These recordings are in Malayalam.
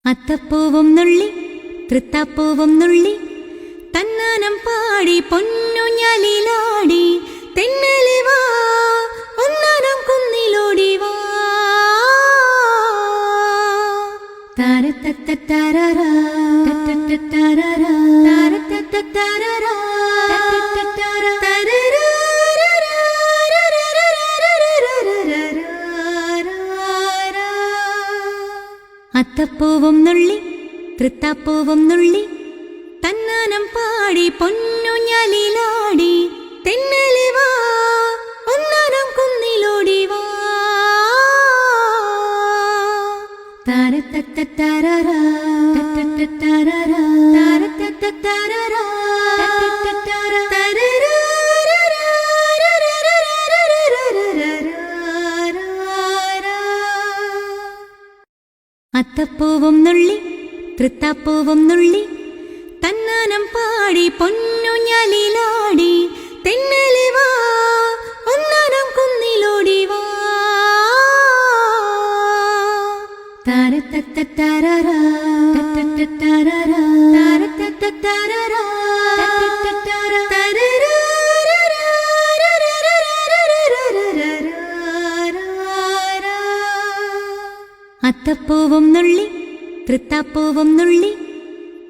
അത്തപ്പൂവും നുള്ളി തൃത്താപ്പൂവും നുള്ളി തന്നാനം പാടി പൊന്നുഞ്ഞാലിലാടി തെന്നലി വാ ഒന്നാനം കുന്നിലോടി വാ താരത്തത്തരരാ തത്തത്തരരാ താരത്തത്തരരാ അത്തപ്പൂവും നുള്ളി തൃത്താപ്പൂവും നുള്ളി തന്നാനം പാടി പൊന്നുഞ്ഞാലിലാടി തെന്നലി വാ ഒന്നാനം കുന്നിലോടി വാ താരത്തത്തരരാ തത്തത്തരരാ താരത്തത്തരരാ അത്തപ്പൂവും നുള്ളി തൃത്താപ്പൂവും നുള്ളി തന്നാനം പാടി പൊന്നുഞ്ഞാലിലാടി തെന്നലി വാ ഒന്നാനം കുന്നിലോടി വാ താരത്തത്തരരാ തത്തത്തരരാ താരത്തത്തരരാ അത്തപ്പൂവും നുള്ളി തൃത്താപ്പൂവും നുള്ളി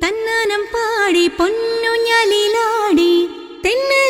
തന്നാനം പാടി പൊന്നുഞ്ഞാലിലാടി തെന്നലി